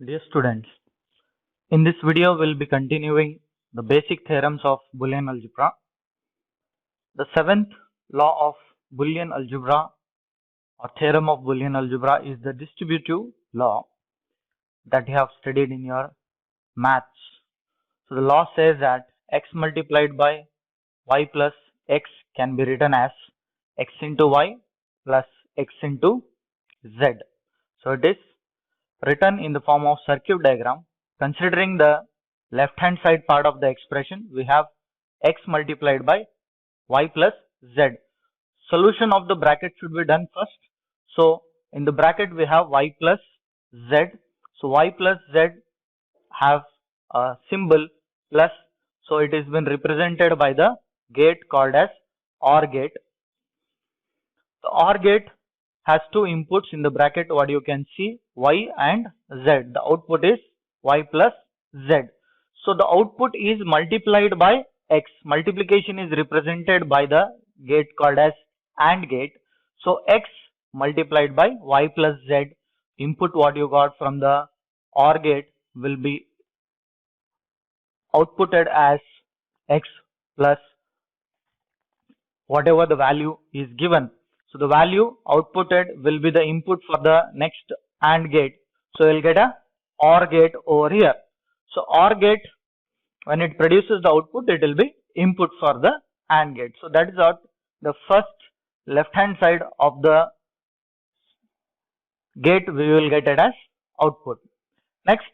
Dear students, in this video we'll be continuing the basic theorems of Boolean algebra. The seventh law of Boolean algebra or theorem of Boolean algebra is the distributive law that you have studied in your maths. So the law says that x multiplied by y plus x can be written as x into y plus x into z. So it is written in the form of circuit diagram. Considering the left hand side part of the expression, we have x multiplied by y plus z. Solution of the bracket should be done first. So in the bracket we have y plus z. So y plus z have a symbol plus, so it is been represented by the gate called as OR gate. The OR gate has two inputs in the bracket, what you can see, y and z. The output is y plus z. So the output is multiplied by x. Multiplication is represented by the gate called as AND gate. So x multiplied by y plus z, input what you got from the OR gate will be outputted as x plus whatever the value is given. So the value outputted will be the input for the next AND gate. So you'll get a OR gate over here. So OR gate, when it produces the output, it will be input for the AND gate. So that is what the first left hand side of the gate we will get it as output. Next,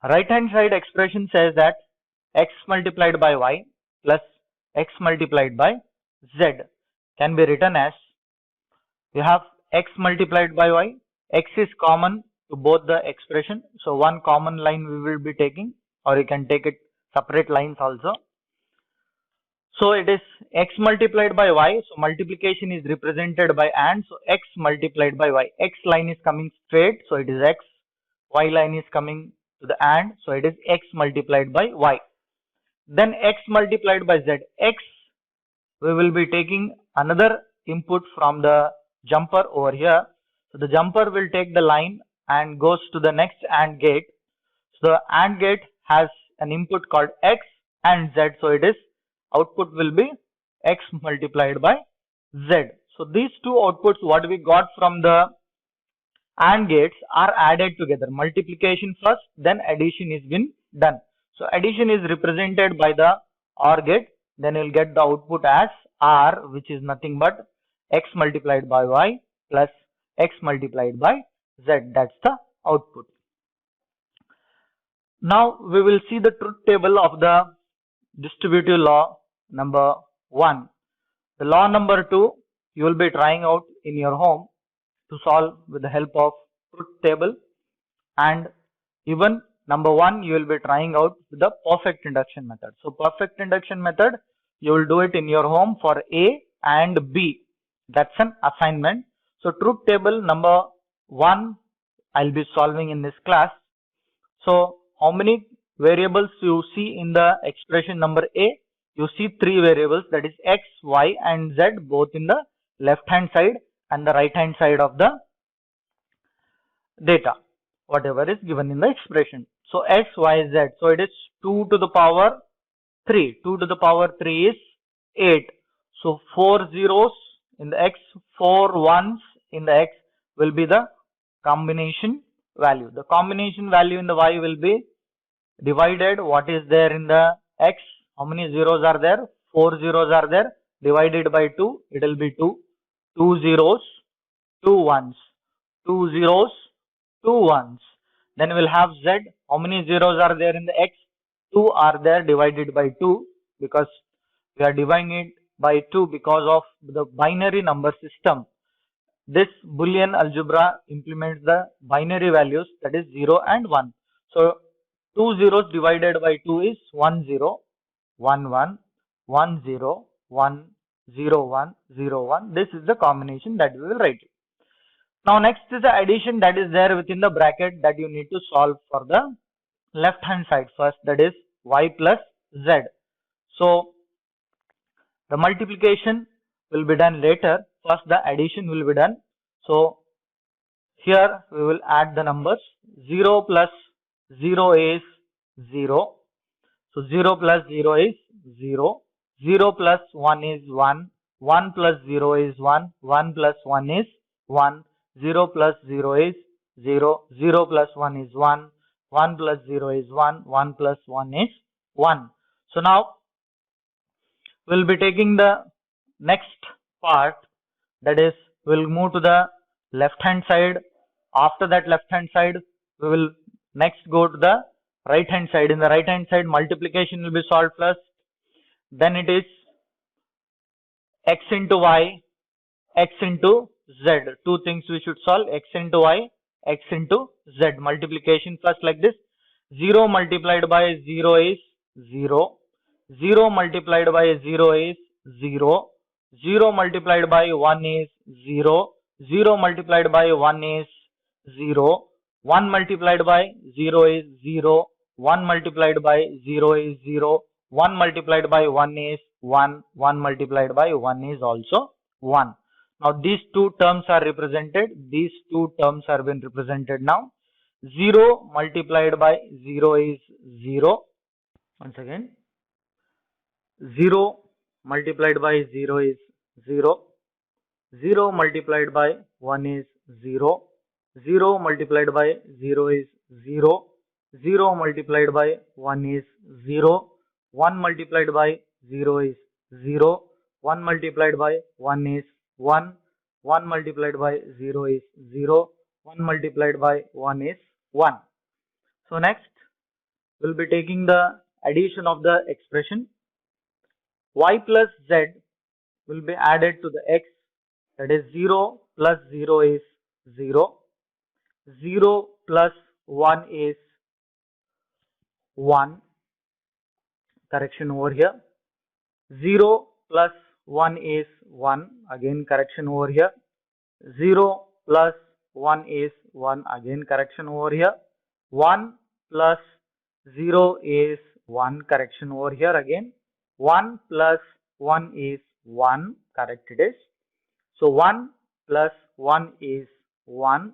right hand side expression says that x multiplied by y plus x multiplied by z can be written as, you have x multiplied by y, x is common to both the expression, so one common line we will be taking, or you can take it separate lines also. So it is x multiplied by y, so multiplication is represented by AND, so x multiplied by y, x line is coming straight, so it is x, y line is coming to the AND, so it is x multiplied by y. Then x multiplied by z, x we will be taking another input from the jumper over here. So the jumper will take the line and goes to the next AND gate. So the AND gate has an input called x and z. So it is output will be x multiplied by z. So these two outputs what we got from the AND gates are added together. Multiplication first, then addition is been done. So addition is represented by the OR gate. Then you'll get the output as R, which is nothing but x multiplied by y plus x multiplied by z. That's the output. Now we will see the truth table of the distributive law number 1. The law number 2 you will be trying out in your home to solve with the help of truth table, and even number 1 you will be trying out with the perfect induction method. So perfect induction method you will do it in your home for A and B. That's an assignment. So truth table number 1 I'll be solving in this class. So how many variables you see in the expression number A? You see 3 variables, that is x, y and z, both in the left hand side and the right hand side of the data, whatever is given in the expression. So x, y, z. So it is 2 to the power 3. 2 to the power 3 is 8. So 4 zeros in the x, 4 ones in the x will be the combination value. The combination value in the y will be divided what is there in the x. How many zeros are there? 4 zeros are there. Divided by 2, it will be 2. 2 zeros, 2 ones. 2 zeros, 2 ones. Then we will have z. How many zeros are there in the x? 2 are there, divided by 2, because we are dividing it by 2 because of the binary number system. This Boolean algebra implements the binary values, that is 0 and 1. So 2 zeros divided by 2 is 1 0, 1 1, 1 0, 1 0 1 0 1. This is the combination that we will write it. Now next is the addition that is there within the bracket that you need to solve for the left hand side first, that is y plus z. So the multiplication will be done later. First the addition will be done. So Here we will add the numbers. 0 plus 0 is 0. So 0 plus 0 is 0. 0 plus 1 is 1. 1 plus 0 is 1. 1 plus 1 is 1. 0 plus 0 is 0. 0 plus 1 is 1. 1 plus 0 is 1. 1 plus 1 is 1. So now we'll be taking the next part, that is we'll move to the left hand side. After that left hand side we will next go to the right hand side. In the right hand side multiplication will be solved first, then it is x into y, x into z. Two things we should solve, x into y, x into z. Multiplication first like this. 0 multiplied by 0 is 0. 0 multiplied by 0 is 0. 0 multiplied by 1 is 0. 0 multiplied by 1 is 0. 1 multiplied by 0 is 0. 1 multiplied by 0 is 0. 1 multiplied by 1 is 1. 1 multiplied by 1 is also 1. Now these two terms are represented. These two terms have been represented now. 0 multiplied by 0 is 0. Once again, 0 multiplied by 0 is 0. 0 multiplied by 1 is 0. 0 multiplied by 0 is 0. 0 multiplied by 1 is 0. 1 multiplied by 0 is 0. 1 multiplied by 1 is 1. 1 multiplied by 0 is 0. 1 multiplied by 1 is 1. So next we'll be taking the addition of the expression. Y plus z will be added to the x, that is 0 plus 0 is 0. 0 plus 1 is 1. Correction over here. 0 plus 1 is 1. Again correction over here. 0 plus 1 is 1. Again correction over here. 1 plus 0 is 1. Correction over here again. 1 plus 1 is 1. Correct it is. So 1 plus 1 is 1.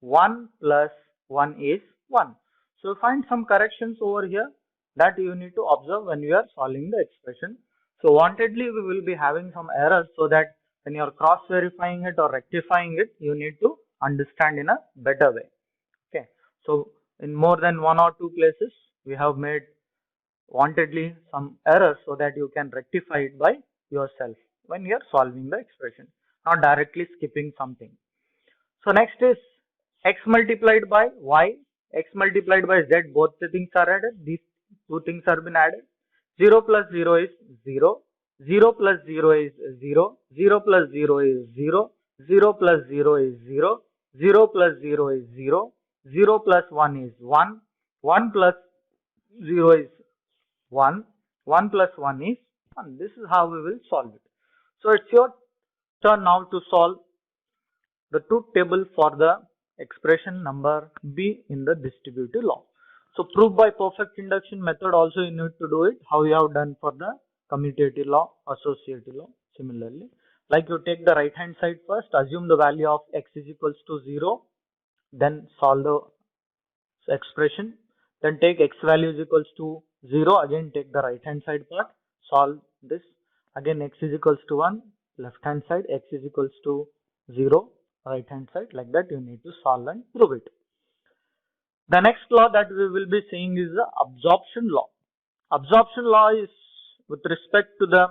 1 plus 1 is 1. So find some corrections over here that you need to observe when you are solving the expression. So wantedly we will be having some errors, so that when you are cross verifying it or rectifying it, you need to understand in a better way. Okay. So in more than one or two places we have made wantedly some errors, so that you can rectify it by yourself when you are solving the expression, not directly skipping something. So next is x multiplied by y, x multiplied by z, both the things are added. These two things have been added. 0 plus 0 is 0. 0 plus 0 is 0. 0 plus 0 is 0. 0 plus 0 is 0. 0 plus 0 is 0. 0 plus 1 is 1. 1 plus 0 is 1. 1 plus 1 is 1. This is how we will solve it. So it's your turn now to solve the truth table for the expression number B in the distributive law. So proof by perfect induction method also you need to do it, how you have done for the commutative law, associative law. Similarly, like you take the right hand side first, assume the value of x is equals to 0, then solve the expression, then take x value is equals to 0, again take the right hand side part, solve this, again x is equals to 1, left hand side, x is equals to 0, right hand side, like that you need to solve and prove it. The next law that we will be seeing is the absorption law. Absorption law is with respect to the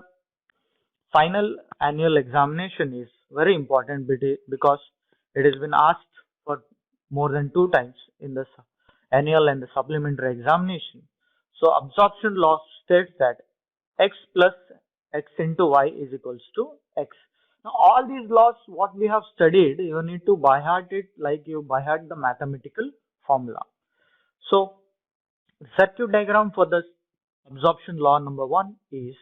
final annual examination is very important, because it has been asked for more than 2 times in the annual and the supplementary examination. So absorption law states that x plus x into y is equals to x. Now all these laws what we have studied, you need to by heart it like you by heart the mathematical formula. So circuit diagram for the absorption law number 1 is,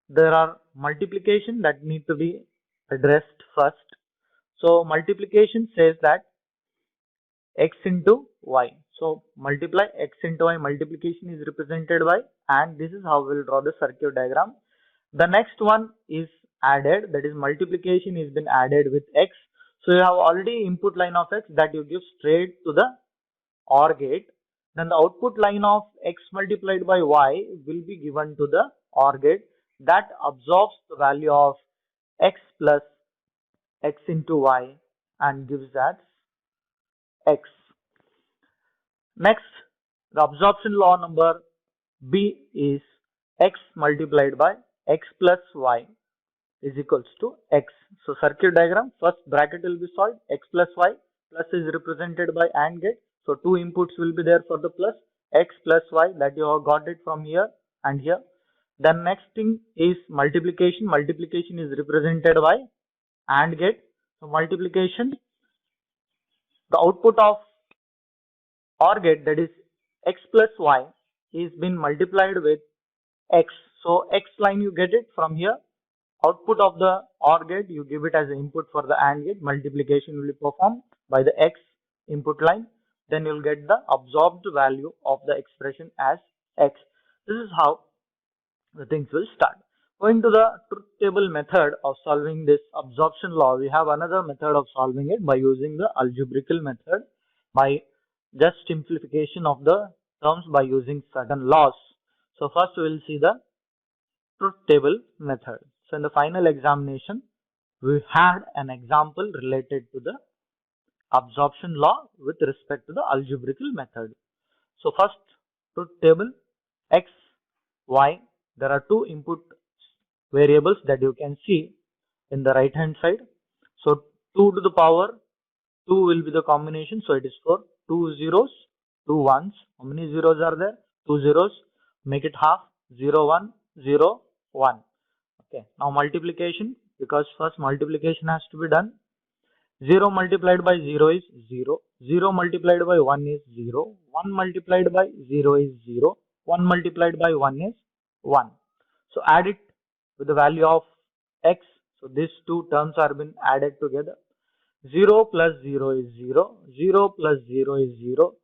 there are multiplication that need to be addressed first. So multiplication says that x into y. So multiply x into y, multiplication is represented by, and this is how we will draw the circuit diagram. The next one is added, that is multiplication is been added with x. So you have already input line of x that you give straight to the OR gate. Then the output line of x multiplied by y will be given to the OR gate that absorbs the value of x plus x into y and gives that x. Next, the absorption law number B is x multiplied by x plus y is equals to x. So circuit diagram, first bracket will be solved, x plus y, plus is represented by AND gate. So two inputs will be there for the plus, x plus y, that you have got it from here and here. Then next thing is multiplication. Multiplication is represented by AND gate. So multiplication, the output of OR gate, that is x plus y, is been multiplied with x. So x line you get it from here. Output of the OR gate, you give it as an input for the AND gate. Multiplication will be performed by the x input line. Then you will get the absorbed value of the expression as x. This is how the things will start. Going to the truth table method of solving this absorption law, we have another method of solving it by using the algebraical method, by just simplification of the terms by using certain laws. So first we will see the truth table method. So in the final examination, we had an example related to the absorption law with respect to the algebraical method. So first, truth table, x, y, there are two input variables that you can see in the right hand side. So 2 to the power 2 will be the combination. So it is for 2 zeros, 2 ones. How many zeros are there? 2 zeros. Make it half. 0, 1, 0, 1. Okay. Now multiplication, because first multiplication has to be done. 0 multiplied by 0 is 0. 0 multiplied by 1 is 0. 1 multiplied by 0 is 0. 1 multiplied by 1 is 1. So add it with the value of x. So these two terms are been added together. 0 plus 0 is 0. 0 plus 0 is 0.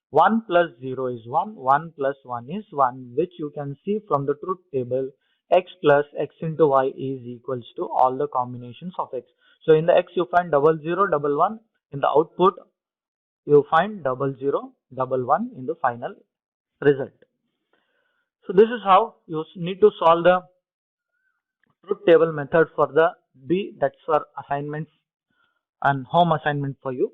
1 plus 0 is 1. 1 plus 1 is 1, which you can see from the truth table. X plus x into y is equals to all the combinations of x. So in the x you find 00, 11. In the output you find 00, 11 in the final result. So this is how you need to solve the truth table method for the B. That's for assignments and home assignment for you.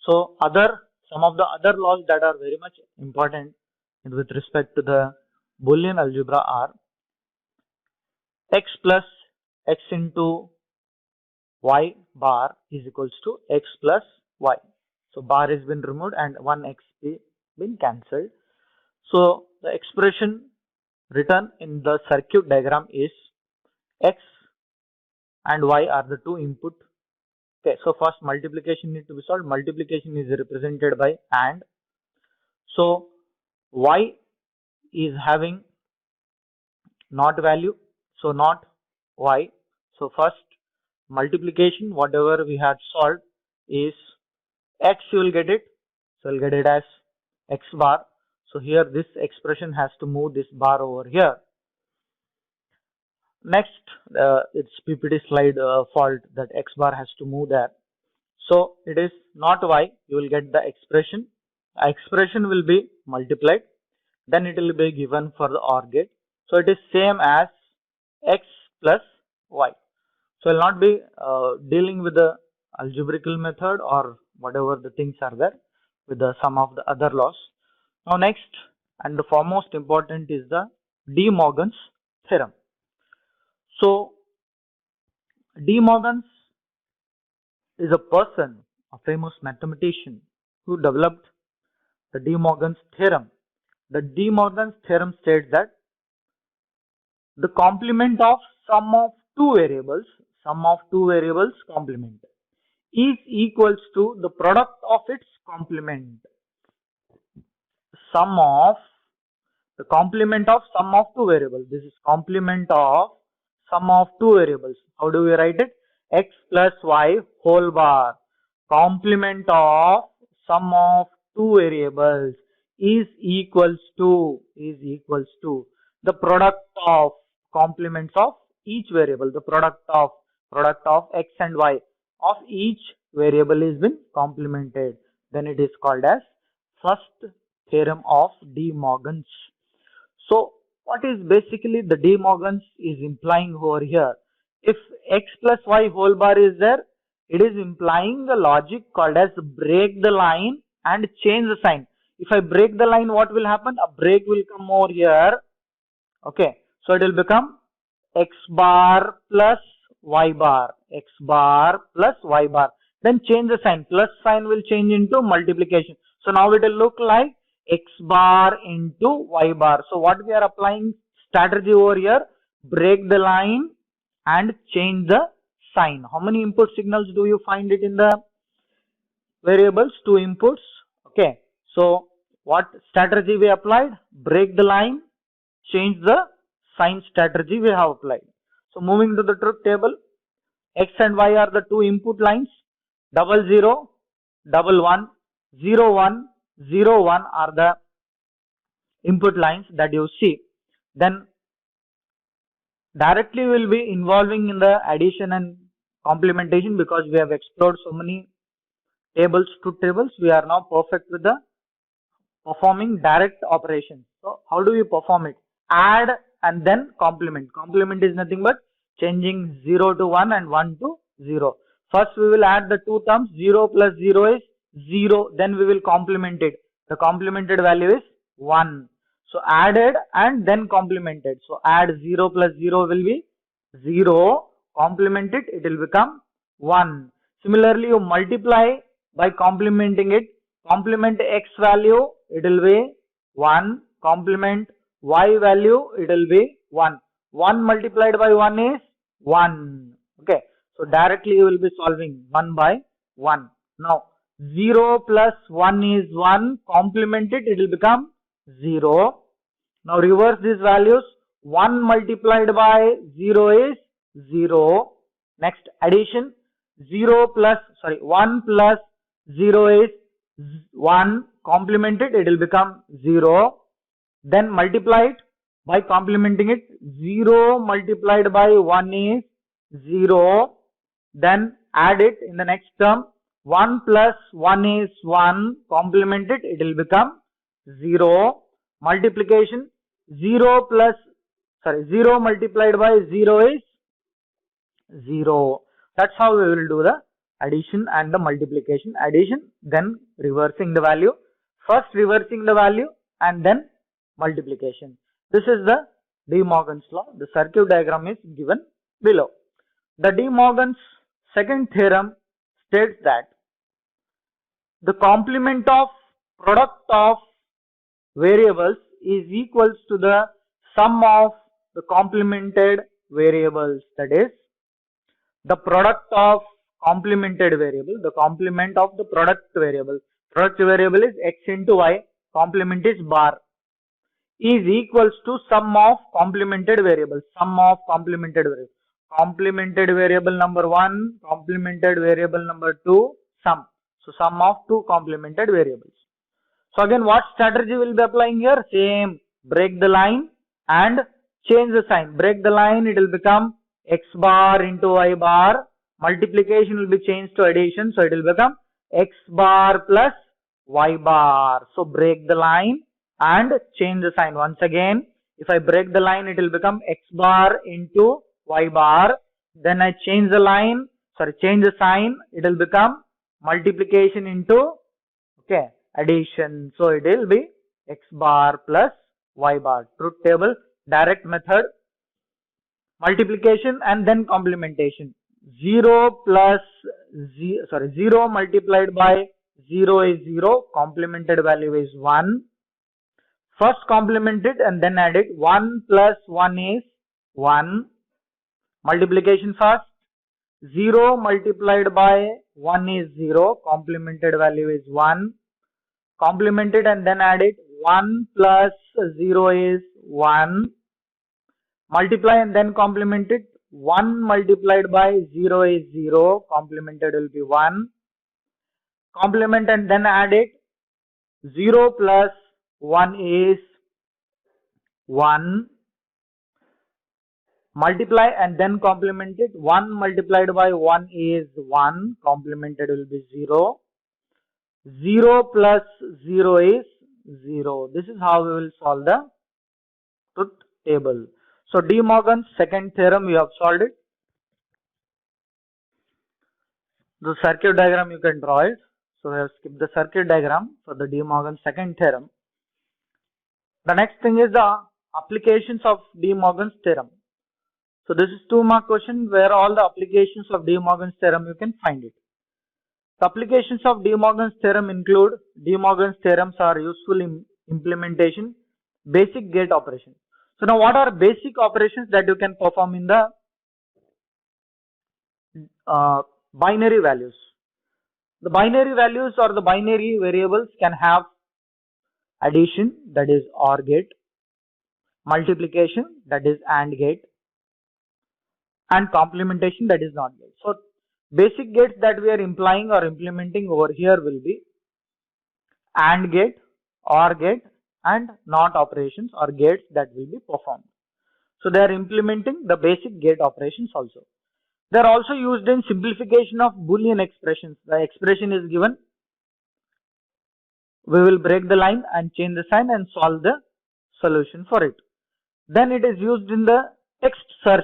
So some of the other laws that are very much important with respect to the Boolean algebra are x plus x into y bar is equals to x plus y. So bar has been removed and one x been cancelled. So the expression written in the circuit diagram is x and y are the two input. Okay, so first multiplication need to be solved. Multiplication is represented by AND. So y is having not value, so not y. So first multiplication, whatever we had solved, is x, you will get it. So you'll get it as x bar. So here this expression has to move this bar over here. Next, it's PPT slide fault that x bar has to move there. So it is not y, you will get the expression. Expression will be multiplied, then it will be given for the OR gate. So it is same as x plus y. So I will not be dealing with the algebraical method or whatever the things are there with the some of the other laws. Now next and the foremost important is the De Morgan's theorem. So De Morgan's is a person, a famous mathematician who developed the De Morgan's theorem. The De Morgan's theorem states that the complement of sum of two variables complement is equals to the product of its complement. The complement of sum of two variables. This is complement of sum of two variables. How do we write it? X plus y whole bar. Complement of sum of two variables is equals to the product of complements of each variable. The product of x and y. of each variable is been complemented. Then it is called as first theorem of De Morgan's. So what is basically the De Morgan's is implying over here? If x plus y whole bar is there, it is implying the logic called as break the line and change the sign. If I break the line, what will happen? A break will come over here. Okay, so it will become x bar plus y bar, x bar plus y bar. Then change the sign, plus sign will change into multiplication. So now it will look like x bar into y bar. So what we are applying strategy over here, break the line and change the sign. How many input signals do you find it in the variables? 2 inputs. Okay, so what strategy we applied? Break the line, change the sign strategy we have applied. So moving to the truth table, x and y are the 2 input lines, 00, 11, 01, 01 are the input lines that you see. Then directly we will be involving in the addition and complementation because we have explored so many tables, truth tables. We are now perfect with the performing direct operations. So how do we perform it? Add and then complement. Complement is nothing but changing 0 to 1 and 1 to 0. First we will add the two terms, 0 plus 0 is 0, then we will complement it. The complemented value is 1. So added and then complemented. So add 0 plus 0 will be 0, complement it, it will become 1. Similarly, you multiply by complementing it, complement x value, it will be 1, complement y value, it will be 1. 1 multiplied by 1 is 1. Okay, so directly you will be solving 1 by 1. Now 0 plus 1 is 1, complement it, it will become 0. Now reverse these values, 1 multiplied by 0 is 0. Next addition, 1 plus 0 is 1, complement it, it will become 0. Then multiply it by complementing it, 0 multiplied by 1 is 0. Then add it in the next term, 1 plus 1 is 1, complement it, it will become 0. Multiplication, 0 multiplied by 0 is 0. That's how we will do the addition and the multiplication. Addition, then reversing the value. First reversing the value and then multiplication. This is the De Morgan's law. The circuit diagram is given below. The De Morgan's second theorem states that the complement of product of variables is equals to the sum of the complemented variables. That is, the product of complemented variable, the complement of the product variable. Product variable is x into y, complement is bar, is equals to sum of complemented variables. Sum of complemented variables. Complemented variable number 1, complemented variable number 2, sum. So sum of two complemented variables. So again, what strategy will be applying here? Same, break the line and change the sign. Break the line, it will become x bar into y bar. Multiplication will be changed to addition, so it will become x bar plus y bar. So break the line and change the sign. Once again, if I break the line, it will become x bar into y bar. Then I change the line, change the sign, it will become multiplication into addition. So it will be x bar plus y bar. Truth table, direct method, multiplication and then complementation. 0 multiplied by 0 is 0, complemented value is 1. First complement it and then add it. 1 plus 1 is 1. Multiplication first. 0 multiplied by 1 is 0, complemented value is 1. Complement it and then add it. 1 plus 0 is 1. Multiply and then complement it. 1 multiplied by 0 is 0, complemented will be 1. Complement and then add it. 0 plus 1 is 1. multiply and then complement it. 1 multiplied by 1 is 1, complemented will be 0. 0 plus 0 is 0. This is how we will solve the truth table. So De Morgan's second theorem, we have solved it. The circuit diagram you can draw it. So we have skipped the circuit diagram for the De Morgan's second theorem. The next thing is the applications of De Morgan's theorem. So this is 2-mark question where all the applications of De Morgan's theorem you can find it. The applications of De Morgan's theorem include De Morgan's theorems are useful in implementation, basic gate operation. So now what are basic operations that you can perform in the binary values? The binary values or the binary variables can have addition, that is OR gate, multiplication, that is AND gate, and complementation, that is NOT gate. So basic gates that we are implying or implementing over here will be AND gate, OR gate, and NOT operations or gates that will be performed. So they are implementing the basic gate operations also. They are also used in simplification of Boolean expressions. The expression is given, we will break the line and change the sign and solve the solution for it. Then it is used in the text search.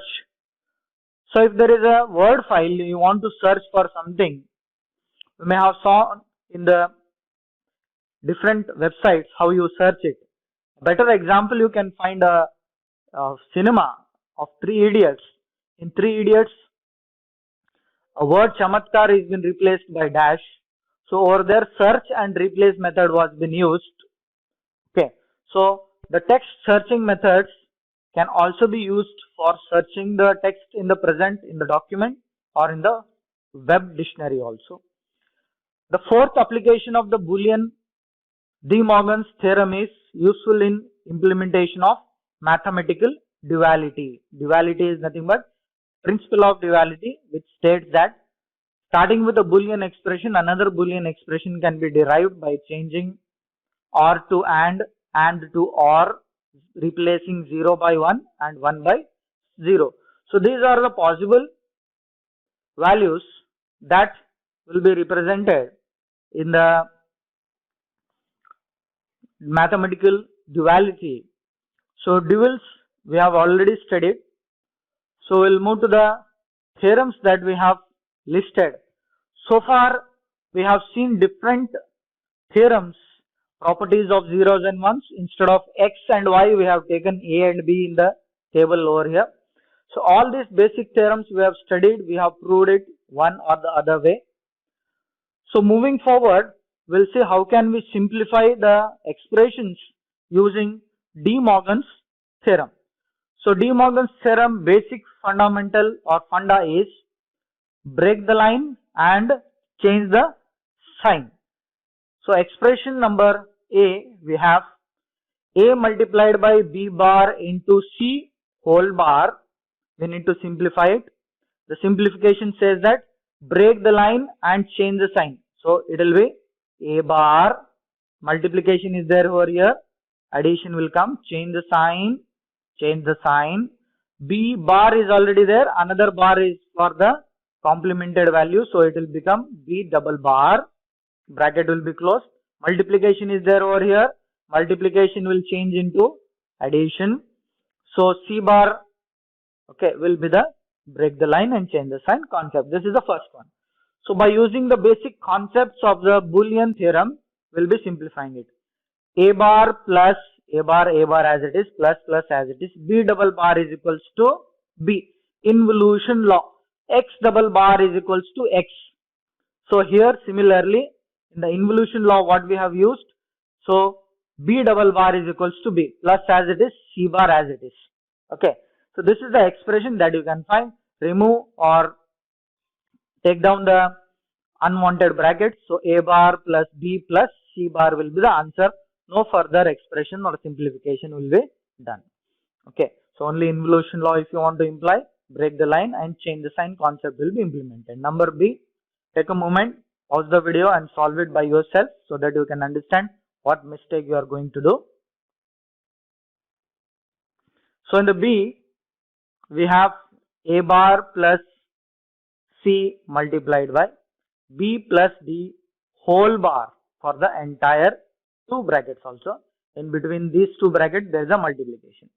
So if there is a word file you want to search for something, you may have saw in the different websites how you search it. A better example, you can find a cinema of 3 Idiots. In 3 Idiots, a word chamatkar is been replaced by dash. So over there search and replace method was been used. Okay. So the text searching methods can also be used for searching the text in the present in the document or in the web dictionary also. The fourth application of the Boolean De Morgan's theorem is useful in implementation of mathematical duality. Duality is nothing but principle of duality, which states that starting with a Boolean expression, another Boolean expression can be derived by changing OR to AND to OR, replacing 0 by 1 and 1 by 0. So these are the possible values that will be represented in the mathematical duality. So duals we have already studied. So we'll move to the theorems that we have listed. So far we have seen different theorems, properties of zeros and ones. Instead of x and y, we have taken a and b in the table over here. So all these basic theorems we have studied, we have proved it one or the other way. So moving forward, we'll see how can we simplify the expressions using De Morgan's theorem. So De Morgan's theorem basic fundamental or funda is break the line and change the sign. So expression number A, we have A multiplied by B bar into C whole bar. We need to simplify it. The simplification says that break the line and change the sign. So it will be A bar, multiplication is there over here, addition will come, change the sign. B bar is already there, another bar is for the complemented value, so it will become B double bar, bracket will be closed. Multiplication is there over here, multiplication will change into addition. So C bar, okay, will be the break the line and change the sign concept. This is the first one. So by using the basic concepts of the Boolean theorem, we'll be simplifying it. A bar plus A bar as it is, plus as it is, B double bar is equals to B. Involution law, X double bar is equals to X. So here similarly, in the involution law what we have used, so B double bar is equals to B, plus as it is, C bar as it is. Okay, so this is the expression that you can find. Remove or take down the unwanted brackets. So A bar plus B plus C bar will be the answer. No further expression or simplification will be done. Okay, so only involution law if you want to imply, break the line and change the sign concept will be implemented. Number B, take a moment, pause the video and solve it by yourself so that you can understand what mistake you are going to do. So in the B, we have a bar plus c multiplied by b plus d whole bar for the entire two brackets also. In between these two brackets there is a multiplication.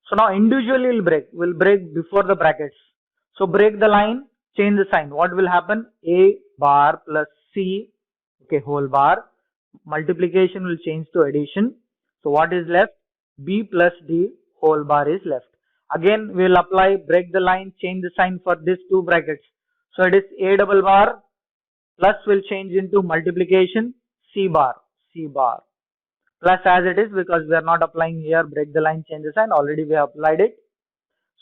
So now individually we'll break before the brackets. So break the line, change the sign. What will happen? A bar plus c, okay, whole bar. Multiplication will change to addition. So what is left? B plus D whole bar is left. Again we will apply, break the line, change the sign for these two brackets. So it is A double bar plus will change into multiplication C bar plus as it is, because we are not applying here, break the line, change the sign, already we have applied it.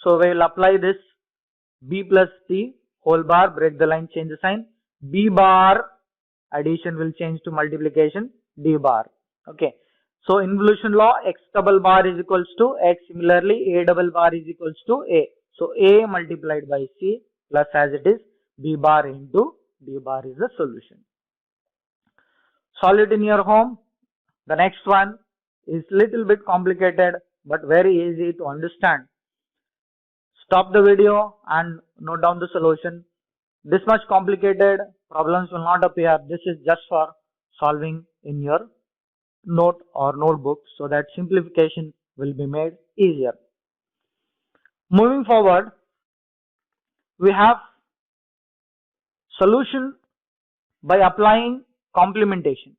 So we will apply this B plus D whole bar, break the line, change the sign, B bar, addition will change to multiplication, D bar. Okay. So involution law, X double bar is equals to X. Similarly, A double bar is equals to A. So A multiplied by C plus as it is, B bar into D bar is the solution. Solve it in your home. The next one is little bit complicated but very easy to understand. Stop the video and note down the solution. This much complicated problems will not appear. This is just for solving in your note or notebook, so that simplification will be made easier. Moving forward, we have solution by applying complementation.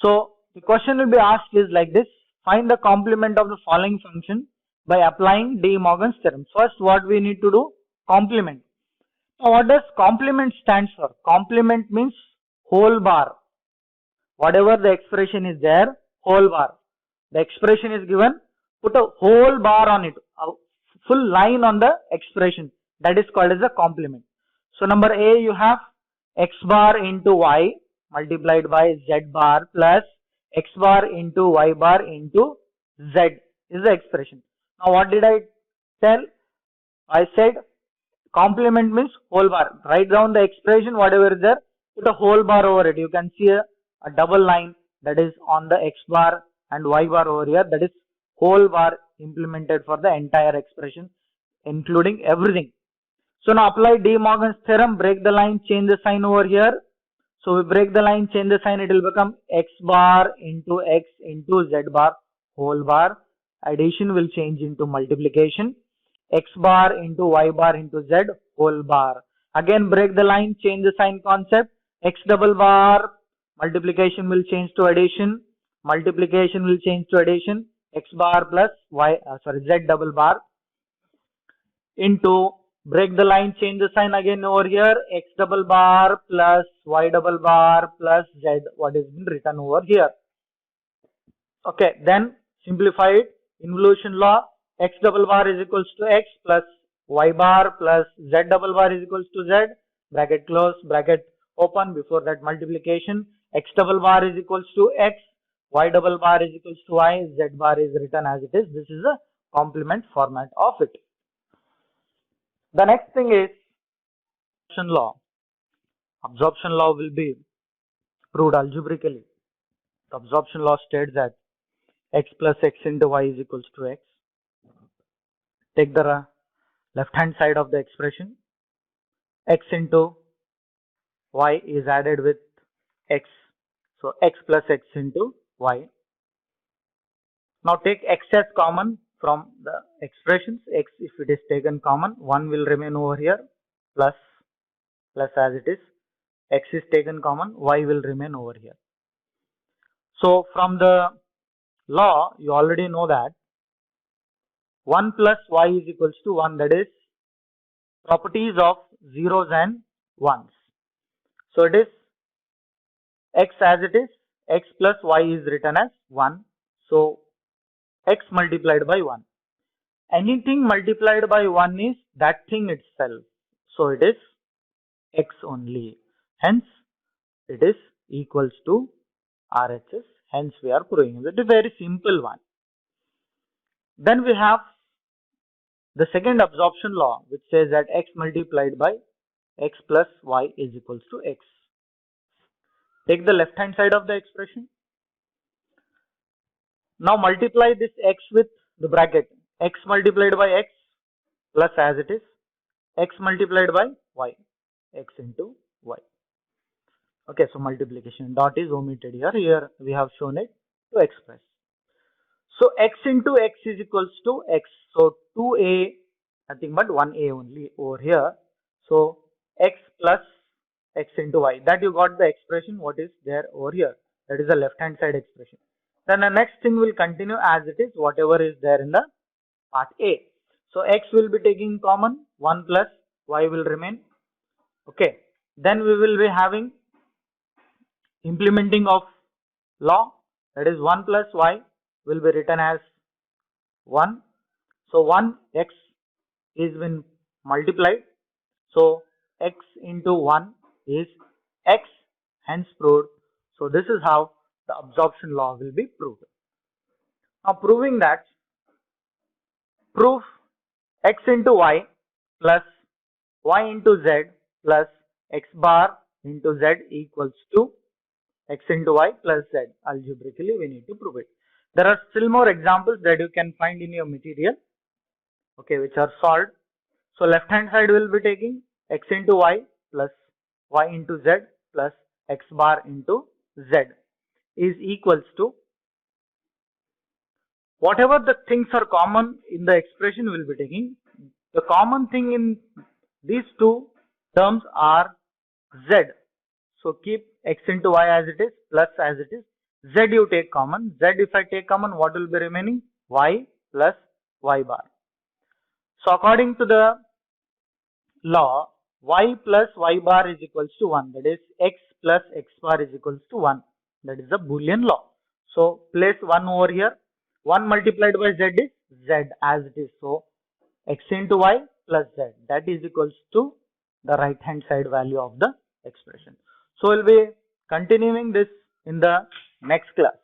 So the question will be asked is like this: find the complement of the following function by applying De Morgan's theorem. First, what we need to do? Complement. Now, what does complement stands for? Complement means whole bar. Whatever the expression is there, whole bar. The expression is given, put a whole bar on it, a full line on the expression. That is called as a complement. So number A, you have x bar into y multiplied by z bar plus x bar into y bar into z is the expression. Now what did I tell? I said complement means whole bar. Write down the expression, whatever is there, put a whole bar over it. You can see a double line that is on the x bar and y bar over here. That is whole bar implemented for the entire expression, including everything. So now apply De Morgan's theorem, break the line, change the sign over here. So we break the line, change the sign, it will become x bar into x into z bar whole bar. Addition will change into multiplication. X bar into y bar into z whole bar. Again break the line, change the sign concept. X double bar, multiplication will change to addition. Multiplication will change to addition. X bar plus z double bar into, break the line, change the sign again over here, x double bar plus y double bar plus z, what is been written over here. Okay, then simplify it. Involution law, x double bar is equals to x plus y bar plus z double bar is equals to z, bracket close, bracket open, before that multiplication, x double bar is equals to x, y double bar is equals to y, z bar is written as it is. This is a complement format of it. The next thing is absorption law. Absorption law will be proved algebraically. The absorption law states that x plus x into y is equals to x. Take the left hand side of the expression. X into y is added with x. So x plus x into y. Now take x as common from the expressions. X, if it is taken common, 1 will remain over here, plus as it is. X is taken common, y will remain over here. So from the law, you already know that 1 plus y is equals to 1, that is properties of zeros and ones. So it is x as it is, x plus y is written as 1. So x multiplied by 1. Anything multiplied by 1 is that thing itself. So it is x only. Hence it is equals to RHS. Hence we are proving. It is a very simple one. Then we have the second absorption law, which says that x multiplied by x plus y is equals to x. Take the left hand side of the expression. Now multiply this x with the bracket. X multiplied by x plus as it is x multiplied by y, x into y. Okay, so multiplication dot is omitted here. Here we have shown it to express. So x into x is equals to x. So 2a, nothing but 1a only over here. So x plus x into y. That you got the expression what is there over here. That is the left hand side expression. Then the next thing will continue as it is, whatever is there in the part A. So x will be taking common, 1 plus y will remain. Okay. Then we will be having implementing of law, that is 1 plus y will be written as 1. So 1 x is been multiplied. So x into 1 is x, hence proved. So this is how the absorption law will be proved. Now proving that, proof x into y plus y into z plus x bar into z equals to x into y plus z. Algebraically we need to prove it. There are still more examples that you can find in your material, okay, which are solved. So left hand side will be taking x into y plus y into z plus x bar into z is equals to whatever the things are common in the expression we will be taking. The common thing in these two terms are z. So keep x into y as it is plus as it is. Z you take common. Z if I take common, what will be remaining? Y plus y bar. So according to the law, y plus y bar is equals to 1. That is x plus x bar is equals to 1. That is the Boolean law. So place 1 over here. 1 multiplied by z is z as it is. So x into y plus z, that is equals to the right hand side value of the expression. So we'll be continuing this in the next class.